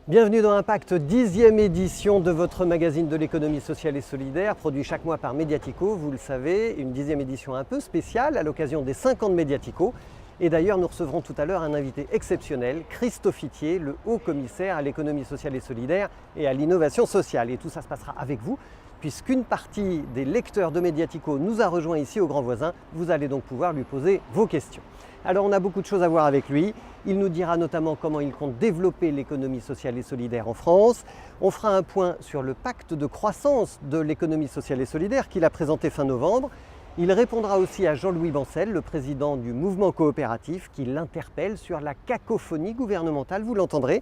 Bienvenue dans Impact, 10e édition de votre magazine de l'économie sociale et solidaire, produit chaque mois par Mediatico. Vous le savez, une 10e édition un peu spéciale à l'occasion des 5 ans de Mediatico. Et d'ailleurs, nous recevrons tout à l'heure un invité exceptionnel, Christophe Ithier, le haut commissaire à l'économie sociale et solidaire et à l'innovation sociale. Et tout ça se passera avec vous, puisqu'une partie des lecteurs de Mediatico nous a rejoint ici au Grand Voisin. Vous allez donc pouvoir lui poser vos questions. Alors on a beaucoup de choses à voir avec lui. Il nous dira notamment comment il compte développer l'économie sociale et solidaire en France. On fera un point sur le pacte de croissance de l'économie sociale et solidaire qu'il a présenté fin novembre. Il répondra aussi à Jean-Louis Bancel, le président du mouvement coopératif, qui l'interpelle sur la cacophonie gouvernementale, vous l'entendrez.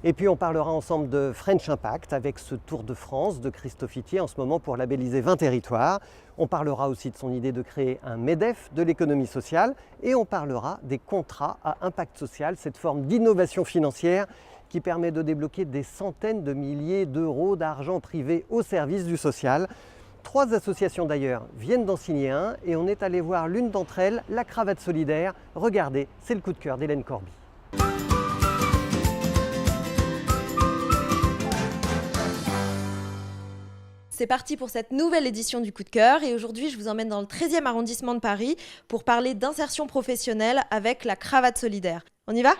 Et puis on parlera ensemble de French Impact avec ce Tour de France de Christophe Ithier en ce moment pour labelliser 20 territoires. On parlera aussi de son idée de créer un MEDEF de l'économie sociale et on parlera des contrats à impact social, cette forme d'innovation financière qui permet de débloquer des centaines de milliers d'euros d'argent privé au service du social. 3 associations d'ailleurs viennent d'en signer un et on est allé voir l'une d'entre elles, la Cravate Solidaire. Regardez, c'est le coup de cœur d'Hélène Corby. C'est parti pour cette nouvelle édition du Coup de cœur et aujourd'hui je vous emmène dans le 13e arrondissement de Paris pour parler d'insertion professionnelle avec la Cravate Solidaire. On y va ?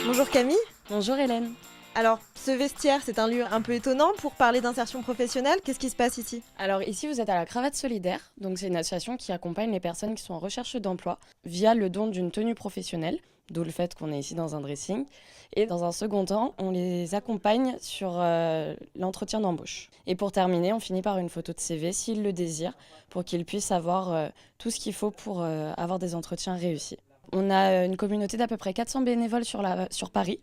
Bonjour Camille. Bonjour Hélène. Alors, ce vestiaire, c'est un lieu un peu étonnant pour parler d'insertion professionnelle. Qu'est-ce qui se passe ici ? Alors ici, vous êtes à la Cravate Solidaire. Donc c'est une association qui accompagne les personnes qui sont en recherche d'emploi via le don d'une tenue professionnelle, d'où le fait qu'on est ici dans un dressing. Et dans un second temps, on les accompagne sur l'entretien d'embauche. Et pour terminer, on finit par une photo de CV s'ils le désirent, pour qu'ils puissent avoir tout ce qu'il faut pour avoir des entretiens réussis. On a une communauté d'à peu près 400 bénévoles sur Paris.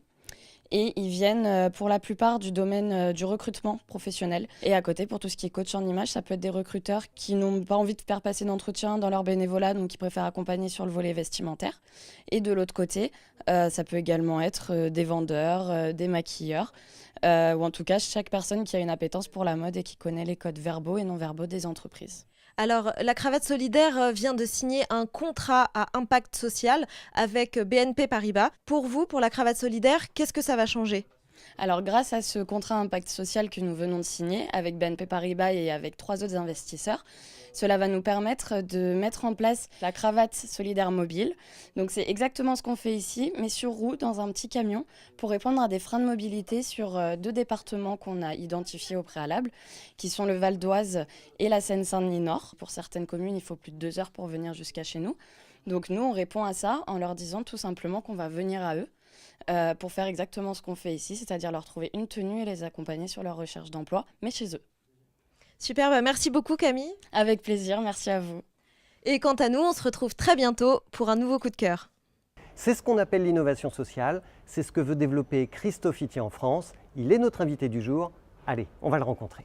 Et ils viennent pour la plupart du domaine du recrutement professionnel. Et à côté, pour tout ce qui est coach en image, ça peut être des recruteurs qui n'ont pas envie de faire passer d'entretien dans leur bénévolat, donc qui préfèrent accompagner sur le volet vestimentaire. Et de l'autre côté, ça peut également être des vendeurs, des maquilleurs, ou en tout cas chaque personne qui a une appétence pour la mode et qui connaît les codes verbaux et non verbaux des entreprises. Alors, la Cravate Solidaire vient de signer un contrat à impact social avec BNP Paribas. Pour vous, pour la Cravate Solidaire, qu'est-ce que ça va changer ? Alors, grâce à ce contrat impact social que nous venons de signer avec BNP Paribas et avec 3 autres investisseurs, cela va nous permettre de mettre en place la Cravate Solidaire mobile. Donc, c'est exactement ce qu'on fait ici, mais sur roue, dans un petit camion, pour répondre à des freins de mobilité sur 2 départements qu'on a identifiés au préalable, qui sont le Val d'Oise et la Seine-Saint-Denis Nord. Pour certaines communes, il faut plus de 2 heures pour venir jusqu'à chez nous. Donc, nous, on répond à ça en leur disant tout simplement qu'on va venir à eux. Pour faire exactement ce qu'on fait ici, c'est-à-dire leur trouver une tenue et les accompagner sur leur recherche d'emploi, mais chez eux. Super, merci beaucoup Camille. Avec plaisir, merci à vous. Et quant à nous, on se retrouve très bientôt pour un nouveau coup de cœur. C'est ce qu'on appelle l'innovation sociale, c'est ce que veut développer Christophe Ithier en France. Il est notre invité du jour. Allez, on va le rencontrer.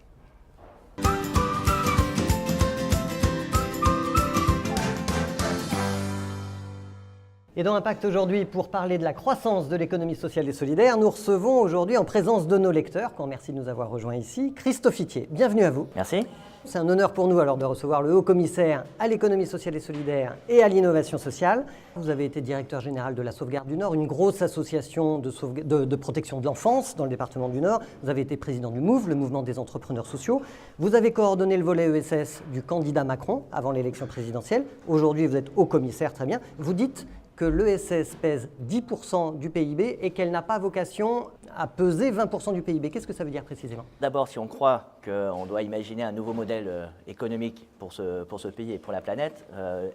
Et dans Impact aujourd'hui, pour parler de la croissance de l'économie sociale et solidaire, nous recevons aujourd'hui en présence de nos lecteurs, qu'on remercie de nous avoir rejoints ici, Christophe Ithier. Bienvenue à vous. Merci. C'est un honneur pour nous alors de recevoir le haut-commissaire à l'économie sociale et solidaire et à l'innovation sociale. Vous avez été directeur général de la Sauvegarde du Nord, une grosse association de protection de l'enfance dans le département du Nord. Vous avez été président du MOVE, le mouvement des entrepreneurs sociaux. Vous avez coordonné le volet ESS du candidat Macron avant l'élection présidentielle. Aujourd'hui, vous êtes haut-commissaire, très bien. Vous dites que l'ESS pèse 10% du PIB et qu'elle n'a pas vocation à peser 20% du PIB. Qu'est-ce que ça veut dire précisément ? D'abord, si on croit qu'on doit imaginer un nouveau modèle économique pour ce pays et pour la planète,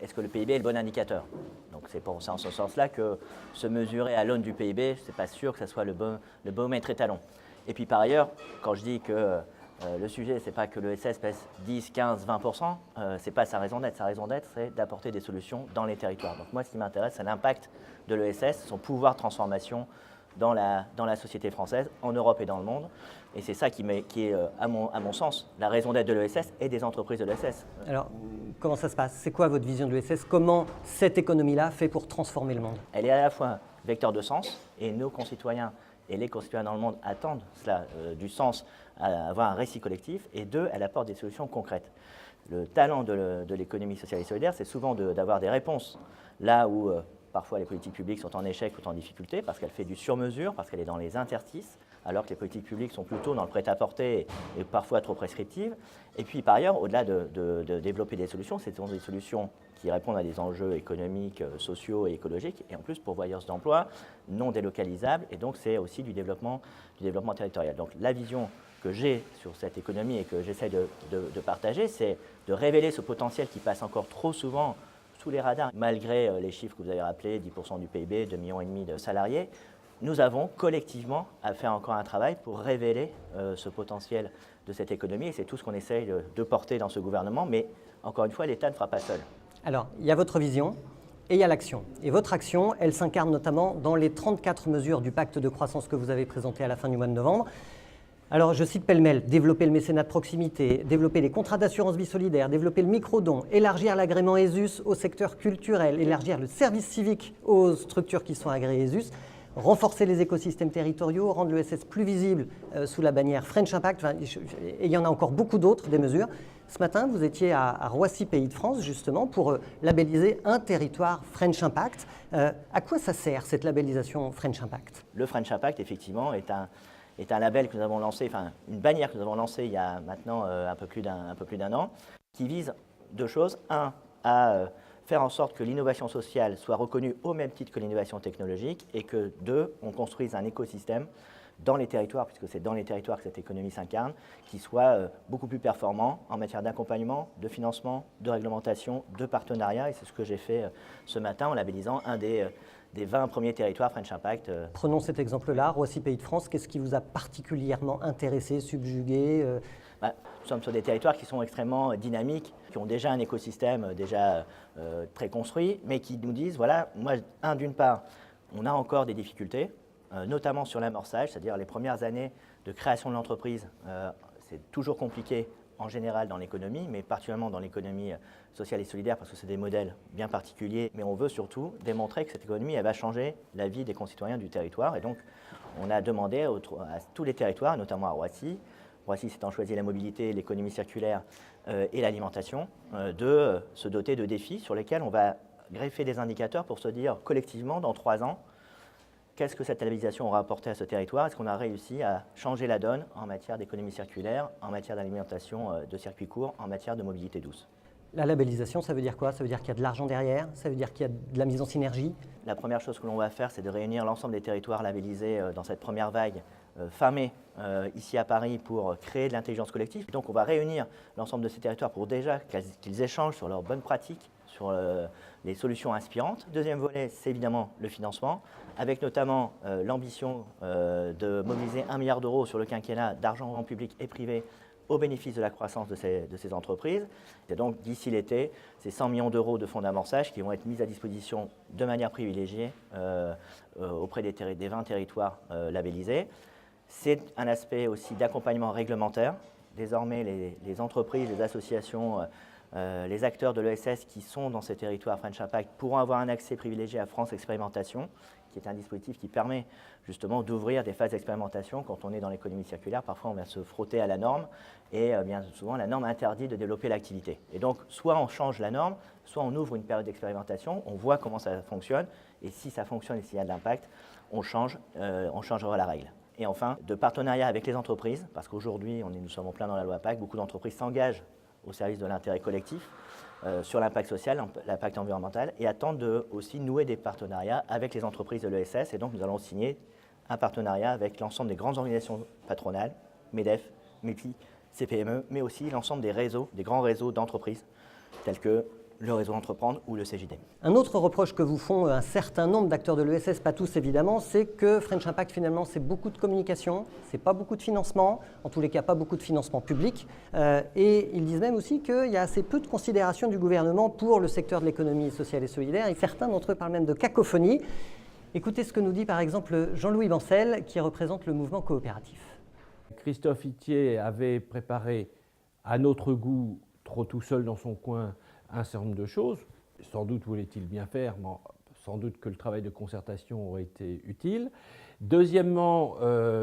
est-ce que le PIB est le bon indicateur ? Donc c'est en ce sens-là que se mesurer à l'aune du PIB, ce n'est pas sûr que ce soit le bon maître étalon. Et puis par ailleurs, quand je dis que le sujet, ce n'est pas que l'ESS pèse 10, 15, 20%, ce n'est pas sa raison d'être. Sa raison d'être, c'est d'apporter des solutions dans les territoires. Donc moi, ce qui m'intéresse, c'est l'impact de l'ESS, son pouvoir de transformation dans la société française, en Europe et dans le monde. Et c'est ça qui est, à mon sens, la raison d'être de l'ESS et des entreprises de l'ESS. Alors, comment ça se passe ? C'est quoi votre vision de l'ESS ? Comment cette économie-là fait pour transformer le monde ? Elle est à la fois vecteur de sens, et nos concitoyens et les concitoyens dans le monde attendent cela, du sens, à avoir un récit collectif, et 2, elle apporte des solutions concrètes. Le talent de l'économie sociale et solidaire, c'est souvent d'avoir des réponses là où parfois les politiques publiques sont en échec ou en difficulté parce qu'elle fait du sur-mesure, parce qu'elle est dans les interstices, alors que les politiques publiques sont plutôt dans le prêt-à-porter et parfois trop prescriptives. Et puis par ailleurs, au-delà de développer des solutions, ce sont des solutions qui répondent à des enjeux économiques, sociaux et écologiques, et en plus pourvoyeurs d'emplois, non délocalisables, et donc c'est aussi du développement territorial. Donc la vision que j'ai sur cette économie et que j'essaie de partager, c'est de révéler ce potentiel qui passe encore trop souvent sous les radars, malgré les chiffres que vous avez rappelés, 10% du PIB, 2,5 millions de salariés. Nous avons collectivement à faire encore un travail pour révéler ce potentiel de cette économie, et c'est tout ce qu'on essaye de porter dans ce gouvernement, mais encore une fois, l'État ne fera pas seul. Alors, il y a votre vision et il y a l'action. Et votre action, elle s'incarne notamment dans les 34 mesures du pacte de croissance que vous avez présenté à la fin du mois de novembre. Alors, je cite pêle-mêle: développer le mécénat de proximité, développer les contrats d'assurance vie solidaire, développer le micro-don, élargir l'agrément ESUS au secteur culturel, élargir le service civique aux structures qui sont agréées ESUS, renforcer les écosystèmes territoriaux, rendre l'ESS plus visible sous la bannière French Impact, et il y en a encore beaucoup d'autres, des mesures. Ce matin, vous étiez à Roissy, Pays de France, justement, pour labelliser un territoire French Impact. À quoi ça sert, cette labellisation French Impact? Le French Impact, effectivement, est un label que nous avons lancé, enfin une bannière que nous avons lancée il y a maintenant un peu plus d'un an, qui vise deux choses. Un, à faire en sorte que l'innovation sociale soit reconnue au même titre que l'innovation technologique, et que deux, on construise un écosystème dans les territoires, puisque c'est dans les territoires que cette économie s'incarne, qui soit beaucoup plus performant en matière d'accompagnement, de financement, de réglementation, de partenariat, et c'est ce que j'ai fait ce matin en labellisant un des 20 premiers territoires French Impact. Prenons cet exemple-là, Roissy, Pays de France. Qu'est-ce qui vous a particulièrement intéressé, subjugué? Nous sommes sur des territoires qui sont extrêmement dynamiques, qui ont déjà un écosystème déjà très construit, mais qui nous disent, voilà, moi, d'une part, on a encore des difficultés, notamment sur l'amorçage, c'est-à-dire les premières années de création de l'entreprise, c'est toujours compliqué en général dans l'économie, mais particulièrement dans l'économie sociale et solidaire, parce que c'est des modèles bien particuliers, mais on veut surtout démontrer que cette économie, elle va changer la vie des concitoyens du territoire, et donc on a demandé à tous les territoires, notamment à Roissy s'étant choisi la mobilité, l'économie circulaire et l'alimentation, de se doter de défis sur lesquels on va greffer des indicateurs pour se dire collectivement, dans 3 ans, qu'est-ce que cette labellisation aura apporté à ce territoire? Est-ce qu'on a réussi à changer la donne en matière d'économie circulaire, en matière d'alimentation de circuits courts, en matière de mobilité douce? La labellisation, ça veut dire quoi? Ça veut dire qu'il y a de l'argent derrière? Ça veut dire qu'il y a de la mise en synergie? La première chose que l'on va faire, c'est de réunir l'ensemble des territoires labellisés dans cette première vague fin mai, ici à Paris, pour créer de l'intelligence collective. Donc on va réunir l'ensemble de ces territoires pour déjà qu'ils échangent sur leurs bonnes pratiques, sur les solutions inspirantes. Deuxième volet, c'est évidemment le financement, avec notamment l'ambition de mobiliser 1 milliard d'euros sur le quinquennat d'argent en public et privé au bénéfice de la croissance de ces entreprises. Et donc d'ici l'été, c'est 100 millions d'euros de fonds d'amorçage qui vont être mis à disposition de manière privilégiée auprès des 20 territoires labellisés. C'est un aspect aussi d'accompagnement réglementaire. Désormais, les entreprises, les associations, les acteurs de l'ESS qui sont dans ces territoires French Impact pourront avoir un accès privilégié à France Expérimentation, qui est un dispositif qui permet justement d'ouvrir des phases d'expérimentation. Quand on est dans l'économie circulaire, parfois on vient se frotter à la norme, et bien souvent la norme interdit de développer l'activité. Et donc soit on change la norme, soit on ouvre une période d'expérimentation, on voit comment ça fonctionne, et si ça fonctionne et s'il y a de l'impact, on changera la règle. Et enfin, de partenariat avec les entreprises, parce qu'aujourd'hui, nous sommes en plein dans la loi PAC, beaucoup d'entreprises s'engagent au service de l'intérêt collectif sur l'impact social, l'impact environnemental, et attendent aussi nouer des partenariats avec les entreprises de l'ESS. Et donc, nous allons signer un partenariat avec l'ensemble des grandes organisations patronales, MEDEF, MEPI, CPME, mais aussi l'ensemble des grands réseaux d'entreprises, tels que le réseau Entreprendre ou le CJD. Un autre reproche que vous font un certain nombre d'acteurs de l'ESS, pas tous évidemment, c'est que French Impact finalement c'est beaucoup de communication, c'est pas beaucoup de financement, en tous les cas pas beaucoup de financement public, et ils disent même aussi qu'il y a assez peu de considération du gouvernement pour le secteur de l'économie sociale et solidaire, et certains d'entre eux parlent même de cacophonie. Écoutez ce que nous dit par exemple Jean-Louis Bancel qui représente le mouvement coopératif. Christophe Itier avait préparé à notre goût, trop tout seul dans son coin, un certain nombre de choses. Sans doute voulait-il bien faire, mais sans doute que le travail de concertation aurait été utile. Deuxièmement,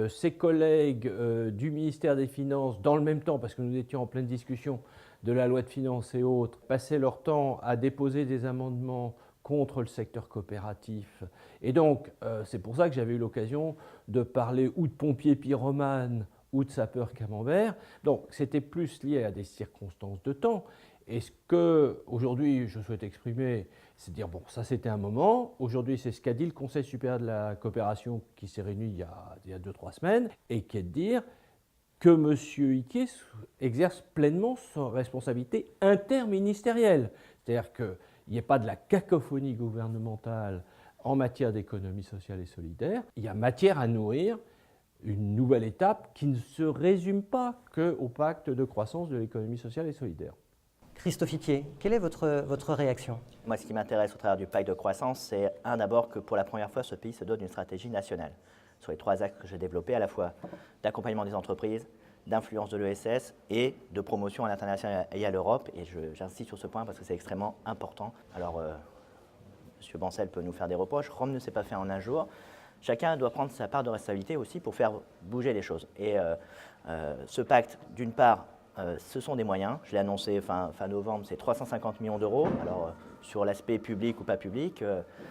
ses collègues du ministère des Finances, dans le même temps, parce que nous étions en pleine discussion, de la loi de finances et autres, passaient leur temps à déposer des amendements contre le secteur coopératif. Et donc, c'est pour ça que j'avais eu l'occasion de parler ou de pompiers pyromanes ou de sapeurs camembert. Donc, c'était plus lié à des circonstances de temps. Et ce qu'aujourd'hui je souhaite exprimer, c'est de dire, bon, ça c'était un moment. Aujourd'hui, c'est ce qu'a dit le Conseil supérieur de la coopération qui s'est réuni il y a 2-3 semaines, et qui est de dire que M. Iquier exerce pleinement sa responsabilité interministérielle. C'est-à-dire qu'il n'y ait pas de la cacophonie gouvernementale en matière d'économie sociale et solidaire. Il y a matière à nourrir une nouvelle étape qui ne se résume pas qu'au pacte de croissance de l'économie sociale et solidaire. Christophe Iquier, quelle est votre réaction? Moi, ce qui m'intéresse au travers du pacte de croissance, c'est d'abord que pour la première fois, ce pays se dote d'une stratégie nationale sur les 3 axes que j'ai développés, à la fois d'accompagnement des entreprises, d'influence de l'ESS et de promotion à l'international et à l'Europe. Et j'insiste sur ce point parce que c'est extrêmement important. Alors, M. Bancel peut nous faire des reproches. Rome ne s'est pas fait en un jour. Chacun doit prendre sa part de responsabilité aussi pour faire bouger les choses. Et ce pacte, d'une part, ce sont des moyens. Je l'ai annoncé fin novembre, c'est 350 millions d'euros. Alors, sur l'aspect public ou pas public,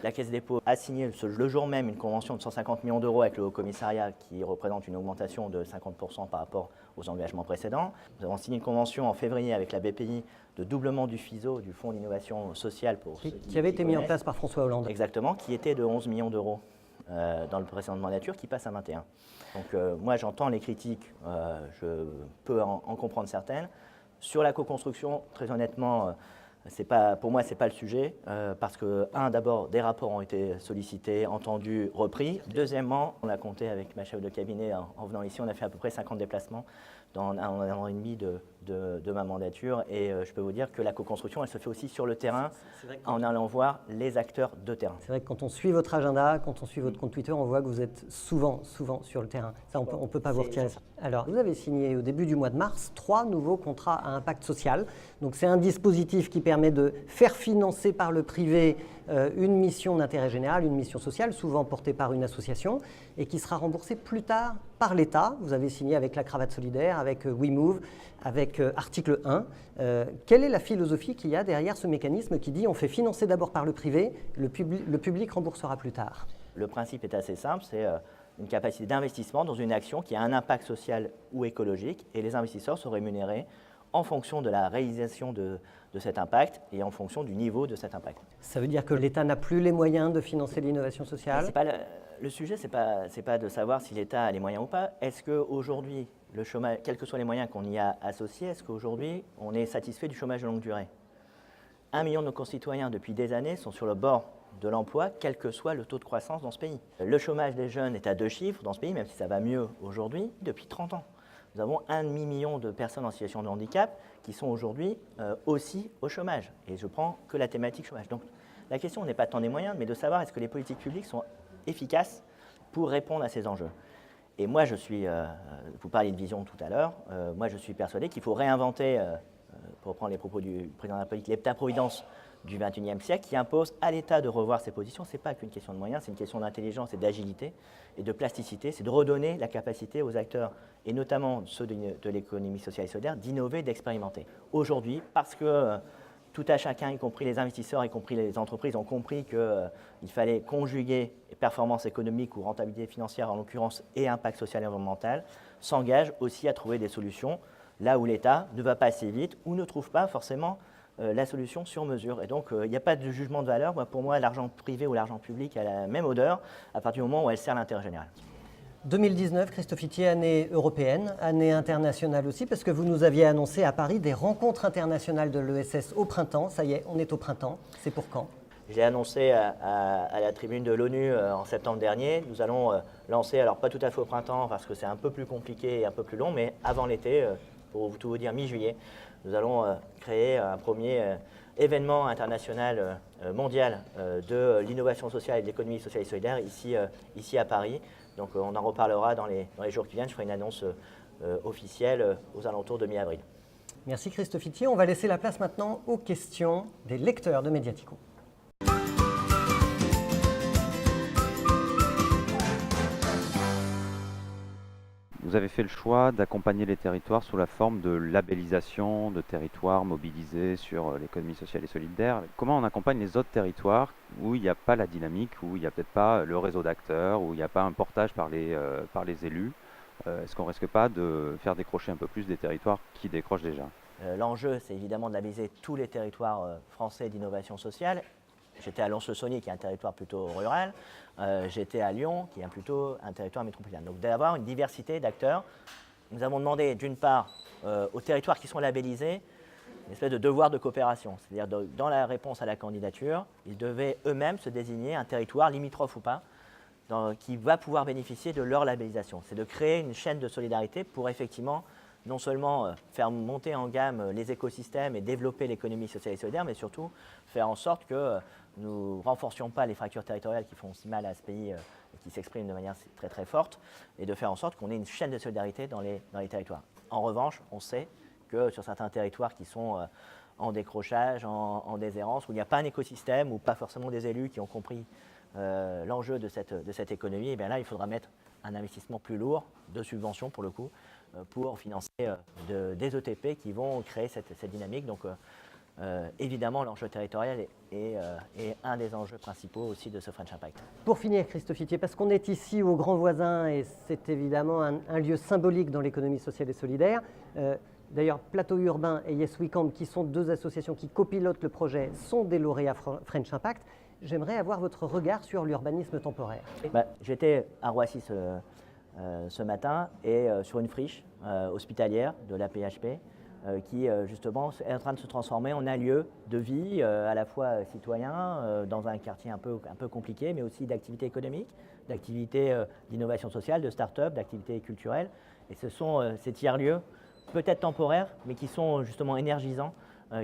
la Caisse des dépôts a signé le jour même une convention de 150 millions d'euros avec le Haut Commissariat qui représente une augmentation de 50% par rapport aux engagements précédents. Nous avons signé une convention en février avec la BPI de doublement du FISO, du Fonds d'innovation sociale. Qui avait été mis en place par François Hollande. Exactement, qui était de 11 millions d'euros dans le précédent mandature, qui passe à 21. Donc moi j'entends les critiques, je peux en comprendre certaines. Sur la co-construction, très honnêtement, pour moi ce n'est pas le sujet, parce que, d'abord, des rapports ont été sollicités, entendus, repris. Deuxièmement, on a compté avec ma chef de cabinet en venant ici, on a fait à peu près 50 déplacements dans un an et demi de ma mandature, et je peux vous dire que la co-construction, elle se fait aussi sur le terrain, en allant voir les acteurs de terrain. C'est vrai que quand on suit votre agenda, quand on suit votre compte Twitter, on voit que vous êtes souvent sur le terrain. Ça, on ne peut pas vous retirer ça. Alors, vous avez signé au début du mois de mars 3 nouveaux contrats à impact social. Donc, c'est un dispositif qui permet de faire financer par le privé une mission d'intérêt général, une mission sociale, souvent portée par une association, et qui sera remboursée plus tard par l'État. Vous avez signé avec la Cravate Solidaire, avec WeMove, avec article 1. Quelle est la philosophie qu'il y a derrière ce mécanisme qui dit on fait financer d'abord par le privé, le public remboursera plus tard? Le principe est assez simple, c'est une capacité d'investissement dans une action qui a un impact social ou écologique, et les investisseurs sont rémunérés en fonction de la réalisation de cet impact et en fonction du niveau de cet impact. Ça veut dire que l'État n'a plus les moyens de financer l'innovation sociale? Le sujet, ce n'est pas de savoir si l'État a les moyens ou pas. Est-ce qu'aujourd'hui, le chômage, quels que soient les moyens qu'on y a associés, est-ce qu'aujourd'hui, on est satisfait du chômage de longue durée? 1 million de nos concitoyens, depuis des années, sont sur le bord de l'emploi, quel que soit le taux de croissance dans ce pays. Le chômage des jeunes est à 2 chiffres dans ce pays, même si ça va mieux aujourd'hui, depuis 30 ans. Nous avons 1 demi-million de personnes en situation de handicap qui sont aujourd'hui aussi au chômage. Et je prends que la thématique chômage. Donc la question n'est pas tant des moyens, mais de savoir est-ce que les politiques publiques sont efficaces pour répondre à ces enjeux. Et moi, vous parliez de vision tout à l'heure, moi je suis persuadé qu'il faut réinventer, pour reprendre les propos du président de la République, l'État-providence du XXIe siècle qui impose à l'État de revoir ses positions. Ce n'est pas qu'une question de moyens, c'est une question d'intelligence et d'agilité et de plasticité. C'est de redonner la capacité aux acteurs, et notamment ceux de l'économie sociale et solidaire, d'innover, d'expérimenter. Aujourd'hui, parce que tout à chacun, y compris les investisseurs, y compris les entreprises, ont compris qu'il fallait conjuguer performance économique ou rentabilité financière, en l'occurrence, et impact social et environnemental, s'engagent aussi à trouver des solutions là où l'État ne va pas assez vite ou ne trouve pas forcément la solution sur mesure. Et donc, il n'y a pas de jugement de valeur. Pour moi, l'argent privé ou l'argent public a la même odeur à partir du moment où elle sert l'intérêt général. 2019, Christophe Iquier, année européenne, année internationale aussi, parce que vous nous aviez annoncé à Paris des rencontres internationales de l'ESS au printemps. Ça y est, on est au printemps. C'est pour quand? J'ai annoncé à la tribune de l'ONU en septembre dernier. Nous allons lancer, alors pas tout à fait au printemps parce que c'est un peu plus compliqué et un peu plus long, mais avant l'été, pour tout vous dire, mi-juillet, nous allons créer un premier événement international mondial de l'innovation sociale et de l'économie sociale et solidaire ici à Paris. Donc on en reparlera dans les jours qui viennent. Je ferai une annonce officielle aux alentours de mi-avril. Merci Christophe Iquier. On va laisser la place maintenant aux questions des lecteurs de Mediatico. Vous avez fait le choix d'accompagner les territoires sous la forme de labellisation de territoires mobilisés sur l'économie sociale et solidaire. Comment on accompagne les autres territoires où il n'y a pas la dynamique, où il n'y a peut-être pas le réseau d'acteurs, où il n'y a pas un portage par les élus? Est-ce qu'on ne risque pas de faire décrocher un peu plus des territoires qui décrochent déjà? L'enjeu, c'est évidemment de labelliser tous les territoires français d'innovation sociale. J'étais à Lons-le-Saunier, qui est un territoire plutôt rural. J'étais à Lyon, qui est plutôt un territoire métropolitain. Donc d'avoir une diversité d'acteurs. Nous avons demandé d'une part aux territoires qui sont labellisés une espèce de devoir de coopération. C'est-à-dire dans la réponse à la candidature, ils devaient eux-mêmes se désigner un territoire limitrophe ou pas, qui va pouvoir bénéficier de leur labellisation. C'est de créer une chaîne de solidarité pour effectivement non seulement faire monter en gamme les écosystèmes et développer l'économie sociale et solidaire, mais surtout faire en sorte que nous ne renforcions pas les fractures territoriales qui font si mal à ce pays et qui s'expriment de manière très très forte, et de faire en sorte qu'on ait une chaîne de solidarité dans les territoires. En revanche, on sait que sur certains territoires qui sont en décrochage, en déshérence, où il n'y a pas un écosystème, ou pas forcément des élus qui ont compris l'enjeu de cette économie, et bien là, il faudra mettre un investissement plus lourd de subventions pour le coup, pour financer des ETP qui vont créer cette dynamique. Donc évidemment, l'enjeu territorial est un des enjeux principaux aussi de ce French Impact. Pour finir, Christophe Itier, parce qu'on est ici au Grand Voisin et c'est évidemment un lieu symbolique dans l'économie sociale et solidaire. D'ailleurs, Plateau Urbain et Yes Weekend, qui sont deux associations qui copilotent le projet, sont des lauréats French Impact. J'aimerais avoir votre regard sur l'urbanisme temporaire. J'étais à Roissy ce matin et sur une friche hospitalière de la PHP qui justement est en train de se transformer en un lieu de vie à la fois citoyen dans un quartier un peu compliqué, mais aussi d'activité économique, d'activité d'innovation sociale, de start-up, d'activité culturelle. Et ce sont ces tiers-lieux, peut-être temporaires, mais qui sont justement énergisants,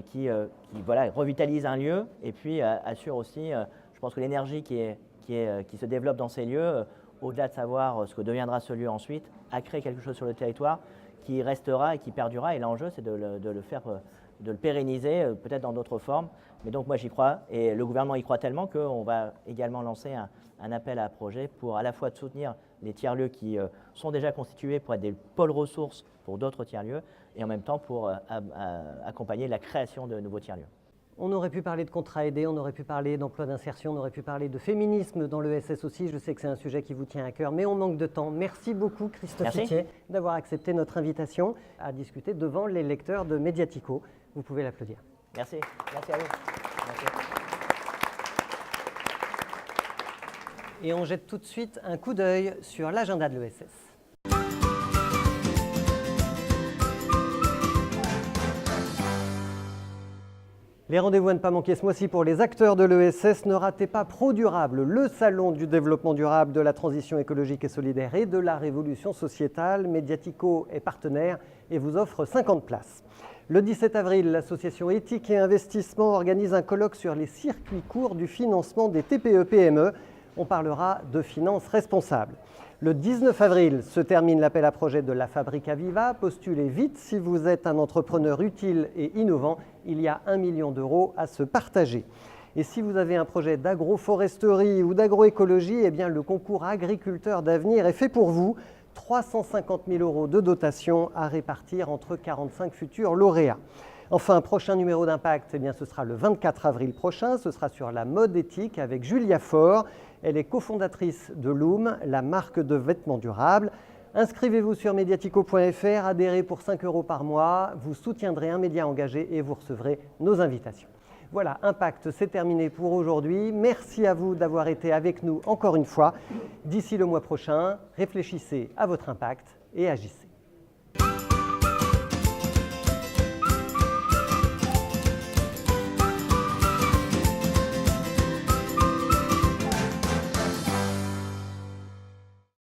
qui revitalisent un lieu et puis assurent aussi, je pense que l'énergie qui se développe dans ces lieux, au-delà de savoir ce que deviendra ce lieu ensuite, a créé quelque chose sur le territoire qui restera et qui perdurera. Et l'enjeu, c'est de le pérenniser, peut-être dans d'autres formes. Mais donc moi, j'y crois. Et le gouvernement y croit tellement qu'on va également lancer un appel à projet pour à la fois soutenir les tiers-lieux qui sont déjà constitués pour être des pôles ressources pour d'autres tiers-lieux et en même temps pour accompagner la création de nouveaux tiers-lieux. On aurait pu parler de contrats aidés, on aurait pu parler d'emploi d'insertion, on aurait pu parler de féminisme dans l'ESS aussi. Je sais que c'est un sujet qui vous tient à cœur, mais on manque de temps. Merci beaucoup, Christophe Itier, d'avoir accepté notre invitation à discuter devant les lecteurs de Mediatico. Vous pouvez l'applaudir. Merci. Merci à vous. Merci. Et on jette tout de suite un coup d'œil sur l'agenda de l'ESS. Les rendez-vous à ne pas manquer ce mois-ci pour les acteurs de l'ESS. Ne ratez pas ProDurable, le salon du développement durable, de la transition écologique et solidaire et de la révolution sociétale. Mediatico est partenaire et vous offre 50 places. Le 17 avril, l'association Éthique et Investissement organise un colloque sur les circuits courts du financement des TPE-PME. On parlera de finances responsables. Le 19 avril se termine l'appel à projet de la Fabrica Viva. Postulez vite si vous êtes un entrepreneur utile et innovant. Il y a 1 million d'euros à se partager. Et si vous avez un projet d'agroforesterie ou d'agroécologie, eh bien le concours Agriculteurs d'avenir est fait pour vous. 350 000 euros de dotation à répartir entre 45 futurs lauréats. Enfin, prochain numéro d'Impact, eh bien, ce sera le 24 avril prochain. Ce sera sur la mode éthique avec Julia Faure. Elle est cofondatrice de Loom, la marque de vêtements durables. Inscrivez-vous sur mediatico.fr, adhérez pour 5 € par mois. Vous soutiendrez un média engagé et vous recevrez nos invitations. Voilà, Impact, c'est terminé pour aujourd'hui. Merci à vous d'avoir été avec nous encore une fois. D'ici le mois prochain, réfléchissez à votre impact et agissez.